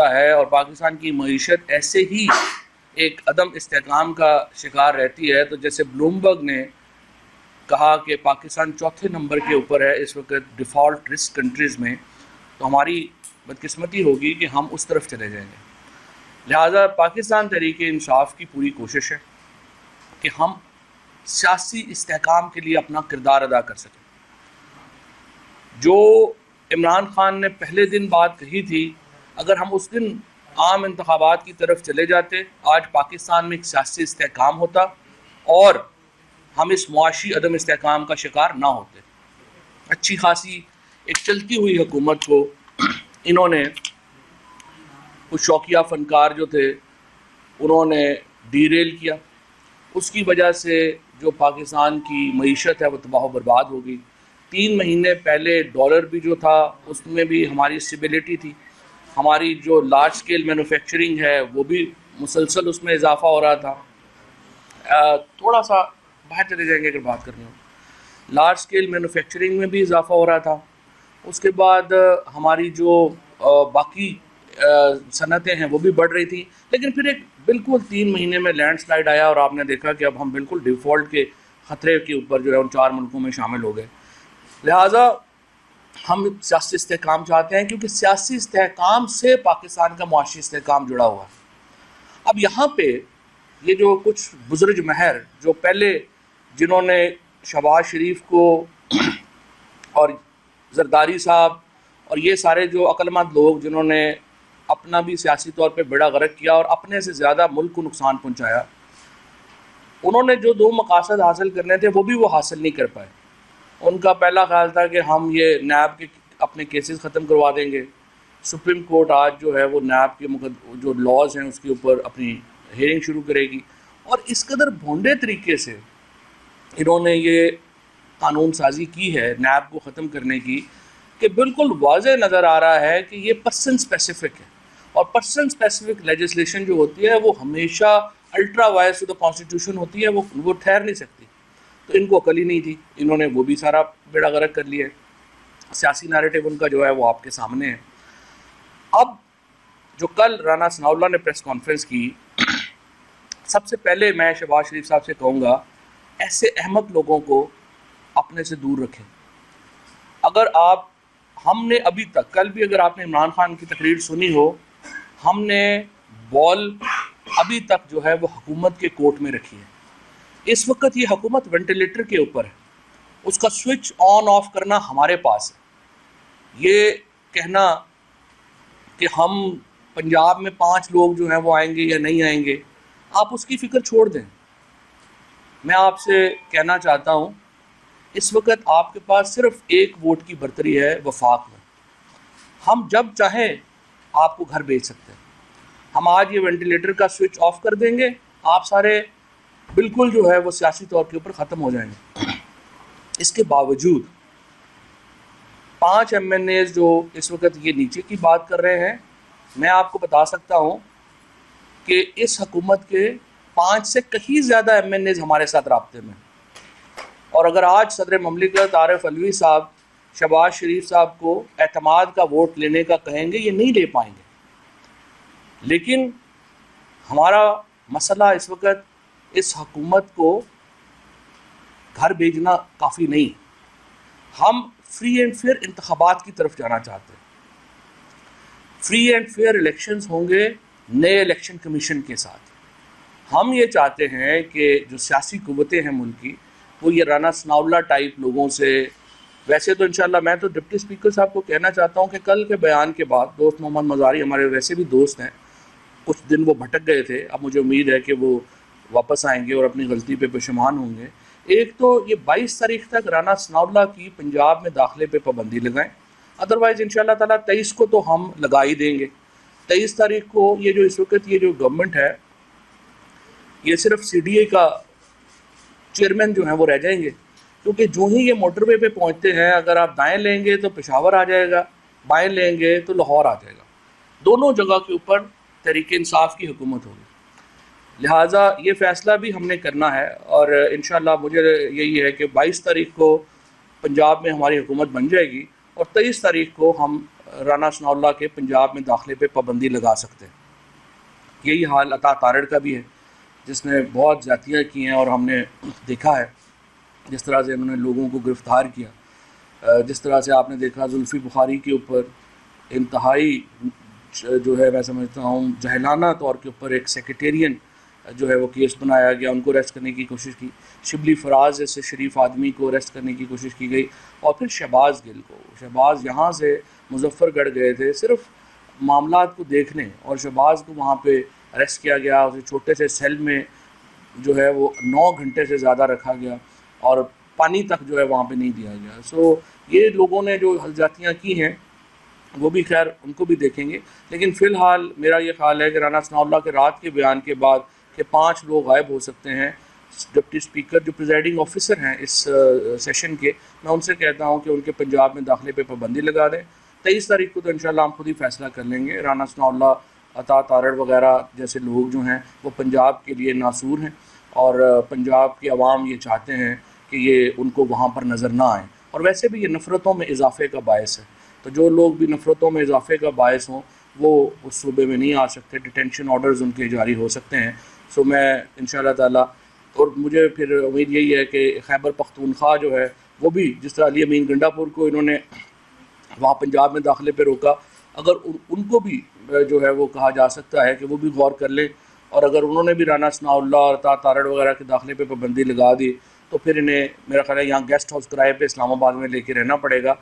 होता है और पाकिस्तान की मईशत ऐसे ही एक अदम इस्तेहकाम का शिकार रहती है, तो जैसे ब्लूमबर्ग ने कहा कि पाकिस्तान चौथे नंबर के ऊपर है इस वक्त डिफ़ॉल्ट रिस्क कंट्रीज़ में, तो हमारी बदकिस्मती होगी कि हम उस तरफ चले जाएंगे। लिहाजा पाकिस्तान तहरीक इंसाफ की पूरी कोशिश है कि हम सियासी इस्तेहकाम के लिए अपना किरदार अदा कर सकें। जो इमरान खान ने पहले दिन बात कही थी, अगर हम उस दिन आम इंतखाबात की तरफ चले जाते, आज पाकिस्तान में एक सियासी इस्तेहकाम होता और हम इस मुआशी अदम इस्तेहकाम का शिकार ना होते। अच्छी खासी एक चलती हुई हुकूमत को इन्होंने कुछ शौकिया फ़नकार जो थे उन्होंने डीरेल किया, उसकी वजह से जो पाकिस्तान की मईशत है वो तबाह बर्बाद हो गई। 3 महीने पहले डॉलर भी जो था उसमें भी हमारी स्टेबिलिटी थी, हमारी जो लार्ज स्केल मैन्युफैक्चरिंग है वो भी मुसलसल उसमें इजाफ़ा हो रहा था। थोड़ा सा बाहर चले जाएंगे अगर बात करनी हो, लार्ज स्केल मैन्युफैक्चरिंग में भी इजाफ़ा हो रहा था। उसके बाद हमारी जो बाकी सनतें हैं वो भी बढ़ रही थी, लेकिन फिर एक बिल्कुल 3 महीने में लैंडस्लाइड आया और आपने देखा कि अब हम बिल्कुल डिफ़ॉल्ट के ख़तरे के ऊपर जो है उन 4 मुल्कों में शामिल हो गए। लिहाजा हम सियासी इस्तेहकाम चाहते हैं, क्योंकि सियासी इस्तेहकाम से पाकिस्तान का मुआशी इस्तेहकाम जुड़ा हुआ है। अब यहाँ पे ये जो कुछ बुज़ुर्ग महर जो पहले जिन्होंने शहबाज शरीफ को और जरदारी साहब और ये सारे जो अक्लमंद लोग जिन्होंने अपना भी सियासी तौर पे बेड़ा गर्क किया और अपने से ज़्यादा मुल्क को नुकसान पहुँचाया, उन्होंने जो 2 मकासद हासिल करने थे वो भी वो हासिल नहीं कर पाए। उनका पहला ख्याल था कि हम ये नैब के अपने केसेस ख़त्म करवा देंगे, सुप्रीम कोर्ट आज जो है वो नैब के जो लॉज हैं उसके ऊपर अपनी हेयरिंग शुरू करेगी, और इस कदर भोंडे तरीके से इन्होंने ये कानून साजी की है नैब को ख़त्म करने की कि बिल्कुल वाज़ेह नज़र आ रहा है कि ये पर्सन स्पेसिफिक है, और पर्सन स्पेसिफिक लेजिस्लेशन जो होती है वो हमेशा ultra vires to the constitution होती है, वो ठहर नहीं सकती। तो इनको अकल ही नहीं थी, इन्होंने वो भी सारा बेड़ा गर्क कर लिया है। सियासी नैरेटिव उनका जो है वो आपके सामने है। अब जो कल राना सनाउल्लाह ने प्रेस कॉन्फ्रेंस की, सबसे पहले मैं शहबाज शरीफ साहब से कहूँगा, ऐसे अहमक लोगों को अपने से दूर रखें। अगर हमने अभी तक, कल भी अगर आपने इमरान खान की तकरीर सुनी हो, हमने बॉल अभी तक जो है वो हुकूमत के कोर्ट में रखी है। इस वक्त ये हुकूमत वेंटिलेटर के ऊपर है, उसका स्विच ऑन ऑफ करना हमारे पास है। ये कहना कि हम पंजाब में 5 लोग जो हैं वो आएंगे या नहीं आएंगे, आप उसकी फ़िक्र छोड़ दें। मैं आपसे कहना चाहता हूँ, इस वक्त आपके पास सिर्फ 1 वोट की बर्तरी है वफाक में। हम जब चाहें आपको घर भेज सकते हैं। हम आज ये वेंटिलेटर का स्विच ऑफ कर देंगे, आप सारे बिल्कुल जो है वो सियासी तौर के ऊपर ख़त्म हो जाएंगे। इसके बावजूद 5 MNAs जो इस वक्त ये नीचे की बात कर रहे हैं, मैं आपको बता सकता हूँ कि इस हुकूमत के 5 से कहीं ज़्यादा MNAs हमारे साथ राब्ते में। और अगर आज सदर ममलिकत आरिफ अलवी साहब शहबाज शरीफ साहब को एतमाद का वोट लेने का कहेंगे, ये नहीं ले पाएंगे। लेकिन हमारा मसला इस वक्त इस हुकूमत को घर भेजना काफ़ी नहीं, हम फ्री एंड फेयर इंतखाबात की तरफ जाना चाहते हैं। फ्री एंड फेयर इलेक्शंस होंगे नए इलेक्शन कमीशन के साथ। हम ये चाहते हैं कि जो सियासी कुव्वतें हैं मुल्क की, वो ये राना सनाउल्लाह टाइप लोगों से, वैसे तो इंशाल्लाह मैं तो डिप्टी स्पीकर साहब को कहना चाहता हूँ कि कल के बयान के बाद दोस्त मोहम्मद मज़ारी हमारे वैसे भी दोस्त हैं, कुछ दिन वो भटक गए थे, अब मुझे उम्मीद है कि वो वापस आएंगे और अपनी गलती पे पशेमान होंगे। एक तो ये 22 तारीख तक राना सनाउल्लाह की पंजाब में दाखिले पे पाबंदी लगाएं, अदरवाइज़ इंशाल्लाह ताला 23 को तो हम लगा ही देंगे। 23 तारीख को ये जो इस वक्त ये जो गवर्नमेंट है, ये सिर्फ CDA का चेयरमैन जो हैं वो रह जाएंगे, क्योंकि जो ही ये मोटरवे पे पहुंचते हैं, अगर आप दाएं लेंगे तो पेशावर आ जाएगा, बाएं लेंगे तो लाहौर आ जाएगा। दोनों जगह के ऊपर तहरीक इंसाफ की हुकूमत होगी। लिहाजा ये फ़ैसला भी हमने करना है, और इंशाल्लाह मुझे यही है कि 22 तारीख को पंजाब में हमारी हुकूमत बन जाएगी और 23 तारीख को हम राना सनाउल्लाह के पंजाब में दाखिले पे पाबंदी लगा सकते हैं। यही हाल अता तारड़ का भी है, जिसने बहुत ज़्यादतियाँ की हैं और हमने देखा है जिस तरह से उन्होंने लोगों को गिरफ़्तार किया। जिस तरह से आपने देखा जुल्फ़ी बुखारी के ऊपर इंतहाई जो है मैं समझता हूँ जहलाना तौर के ऊपर एक सेक्रेटेरियन जो है वो केस बनाया गया, उनको अरेस्ट करने की कोशिश की। शिबली फराज जैसे शरीफ आदमी को अरेस्ट करने की कोशिश की गई, और फिर शहबाज़ गिल को। शहबाज़ यहाँ से मुजफ्फरगढ़ गए थे सिर्फ मामलात को देखने, और शहबाज़ को वहाँ पे अरेस्ट किया गया। उसे छोटे से सेल में जो है वो 9 घंटे से ज़्यादा रखा गया और पानी तक जो है वहाँ पे नहीं दिया गया। सो ये लोगों ने जो हलजातियाँ की हैं वो भी खैर उनको भी देखेंगे, लेकिन फ़िलहाल मेरा ये ख्याल है कि राना सनाउल्लाह के रात के बयान के बाद के 5 लोग गायब हो सकते हैं। डिप्टी स्पीकर जो प्रिजाइडिंग ऑफिसर हैं इस सेशन के, मैं उनसे कहता हूँ कि उनके पंजाब में दाखिले पे पाबंदी लगा दें। 23 तारीख को तो इंशाल्लाह हम खुद ही फैसला कर लेंगे। राना सनाउल्लाह, अता तारड़ वगैरह जैसे लोग जो हैं वो पंजाब के लिए नासूर हैं, और पंजाब की आवाम ये चाहते हैं कि ये उनको वहाँ पर नज़र ना आए, और वैसे भी ये नफ़रतों में इजाफ़े का बायस है। तो जो लोग भी नफ़रतों में इजाफ़े का बायस हों वो उस सूबे में नहीं आ सकते, डिटेंशन ऑर्डर्स उनके जारी हो सकते हैं। सो मैं इंशाअल्लाह ताला, और मुझे फिर उम्मीद यही है कि खैबर पख्तूनख्वा जो है वो भी, जिस तरह अली अमीन गंडापुर को इन्होंने वहाँ पंजाब में दाखिले पे रोका, अगर उनको भी जो है वो कहा जा सकता है कि वो भी गौर कर लें, और अगर उन्होंने भी राना सनाउल्लाह और अता तारड़ वगैरह के दाखिले पे पाबंदी लगा दी तो फिर इन्हें मेरा ख्याल है यहाँ गेस्ट हाउस किराए पे इस्लामाबाद में लेके रहना पड़ेगा,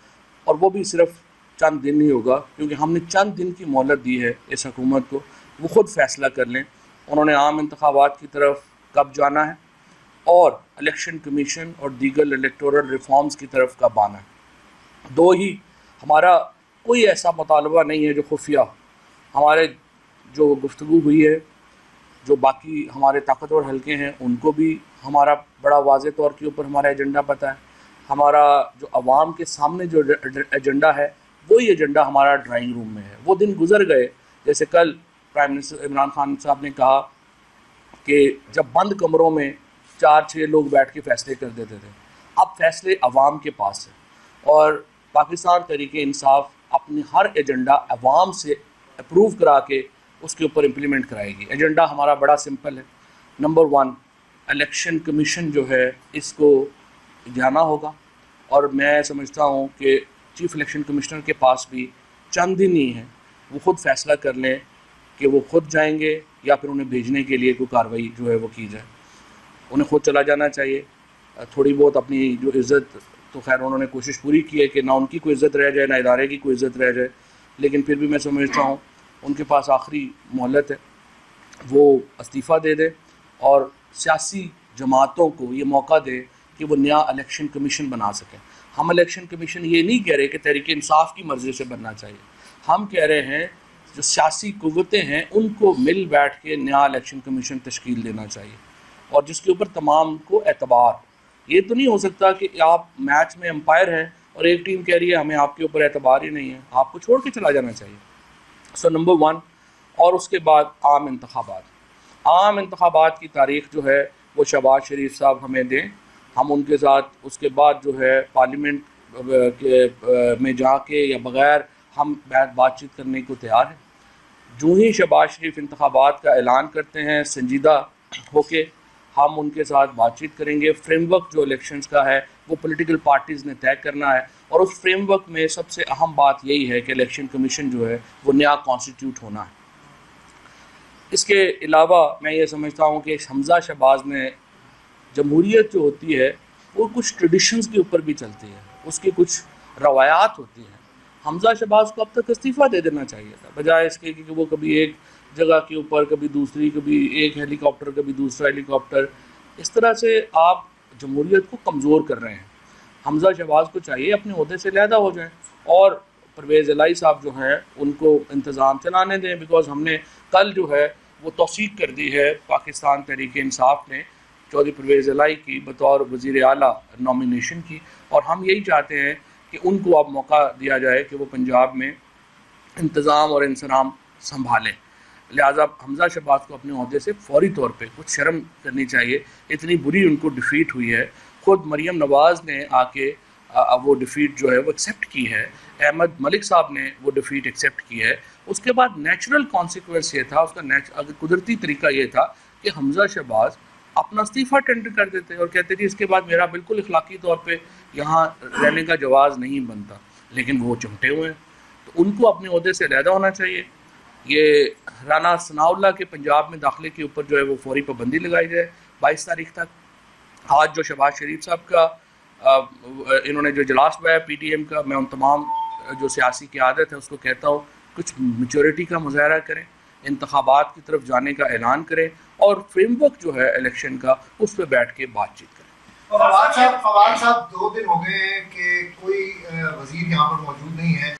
और वो भी सिर्फ चंद दिन ही होगा, क्योंकि हमने चंद दिन की मोहलत दी है इस हुकूमत को। वो ख़ुद फ़ैसला कर लें उन्होंने आम इंतखाबात की तरफ कब जाना है और इलेक्शन कमीशन और दीगर इलेक्टोरल रिफॉर्म्स की तरफ कब आना है। दो ही, हमारा कोई ऐसा मुतालबा नहीं है जो खुफिया। हमारे जो गुफ्तगू हुई है, जो बाकी हमारे ताकतवर हलके हैं उनको भी हमारा बड़ा वाज़े तौर के ऊपर हमारा एजेंडा पता है। हमारा जो आवाम के सामने जो एजेंडा है वही एजेंडा हमारा ड्राइंग रूम में है। वो दिन गुजर गए, जैसे कल प्राइम मिनिस्टर इमरान खान साहब ने कहा कि जब बंद कमरों में 4-6 लोग बैठ के फ़ैसले कर देते थे, अब फ़ैसले अवाम के पास है, और पाकिस्तान तहरीके इंसाफ अपनी हर एजेंडा अवाम से अप्रूव करा के उसके ऊपर इम्प्लीमेंट कराएगी। एजेंडा हमारा बड़ा सिंपल है। नंबर 1, इलेक्शन कमीशन जो है इसको जाना होगा, और मैं समझता हूँ कि चीफ़ इलेक्शन कमिश्नर के पास भी चंद दिन ही हैं, वो ख़ुद फ़ैसला कर लें कि वो ख़ुद जाएंगे या फिर उन्हें भेजने के लिए कोई कार्रवाई जो है वो की जाए। उन्हें ख़ुद चला जाना चाहिए। थोड़ी बहुत अपनी जो इज़्ज़त, तो खैर उन्होंने कोशिश पूरी की है कि ना उनकी कोई इज़्ज़त रह जाए ना इदारे की कोई इज़्ज़त रह जाए, लेकिन फिर भी मैं समझता हूँ उनके पास आखिरी मोहलत है, वो इस्तीफ़ा दे दें और सियासी जमातों को ये मौका दें कि वो नया इलेक्शन कमीशन बना सकें। हम इलेक्शन कमीशन ये नहीं कह रहे कि तहरीक इंसाफ की मर्ज़ी से बनना चाहिए, हम कह रहे हैं जो सियासी कुव्वतें हैं उनको मिल बैठ के नया इलेक्शन कमीशन तश्कील देना चाहिए, और जिसके ऊपर तमाम को एतबार। ये तो नहीं हो सकता कि आप मैच में अंपायर हैं और एक टीम कह रही है हमें आपके ऊपर एतबार ही नहीं है, आपको छोड़ के चला जाना चाहिए। सो नंबर 1, और उसके बाद आम इंतखाबात। आम इंतखाबात की तारीख़ जो है वो शहबाज शरीफ साहब हमें दें, हम उनके साथ उसके बाद जो है पार्लियामेंट में जाके या बग़ैर हम बातचीत करने को तैयार हैं। जो ही शहबाज शरीफ इंतखाबात का ऐलान करते हैं संजीदा होके, हम उनके साथ बातचीत करेंगे। फ्रेमवर्क जो इलेक्शंस का है वो पॉलिटिकल पार्टीज़ ने तय करना है, और उस फ्रेमवर्क में सबसे अहम बात यही है कि इलेक्शन कमीशन जो है वो नया कॉन्स्टिट्यूट होना है। इसके अलावा मैं ये समझता हूँ कि हमज़ा शहबाज ने, जमहूरियत जो होती है वो कुछ ट्रेडिशंस के ऊपर भी चलती है, उसकी कुछ रवायात होती हैं। हमज़ा शहबाज को अब तक इस्तीफ़ा दे देना चाहिए था, बजाय इसके कि वो कभी एक जगह के ऊपर, कभी दूसरी, कभी एक हेलीकॉप्टर, कभी दूसरा हेलीकॉप्टर, इस तरह से आप जमहूरियत को कमज़ोर कर रहे हैं। हमज़ा शहबाज को चाहिए अपने ओहदे से अलहदा हो जाएं, और परवेज़ इलाही साहब जो हैं उनको इंतज़ाम चलाने दें, बिकॉज़ हमने कल जो है वो तौसीक कर दी है पाकिस्तान तहरीक इंसाफ ने चौधरी परवेज़ इलाही की बतौर वज़ीर आला नॉमिनेशन की, और हम यही चाहते हैं कि उनको अब मौका दिया जाए कि वो पंजाब में इंतज़ाम और इंसराम संभालें। लिहाजा हमज़ा शहबाज को अपने ओहदे से फौरी तौर पे कुछ शर्म करनी चाहिए, इतनी बुरी उनको डिफ़ीट हुई है। ख़ुद मरीम नवाज़ ने आके वो डिफीट जो है वो एक्सेप्ट की है, अहमद मलिक साहब ने वो डिफीट एक्सेप्ट की है। उसके बाद नेचुरल कॉन्सिक्वेंस ये था, उसका अगर कुदरती तरीका ये था कि हमजा शहबाज अपना इस्तीफ़ा टेंडर कर देते और कहते कि इसके बाद मेरा बिल्कुल इखलाकी तौर पे यहाँ रहने का जवाज़ नहीं बनता, लेकिन वो चिमटे हुए हैं, तो उनको अपने ओहदे से अलहदा होना चाहिए। ये राना सनाउल्लाह के पंजाब में दाखिले के ऊपर जो है वो फौरी पाबंदी लगाई जाए 22 तारीख तक। आज जो शहबाज शरीफ साहब का इन्होंने जो इजलास हुआ है PTM का, मैं उन तमाम जो सियासी क़यादत है उसको कहता हूँ कुछ मेच्योरिटी का मुजाहरा करें, इंतखाबात की तरफ जाने का ऐलान करें और फ्रेमवर्क जो है इलेक्शन का उस पर बैठ के बातचीत करें। फवाद साहब 2 दिन हो गए कि कोई वजीर यहाँ पर मौजूद नहीं है।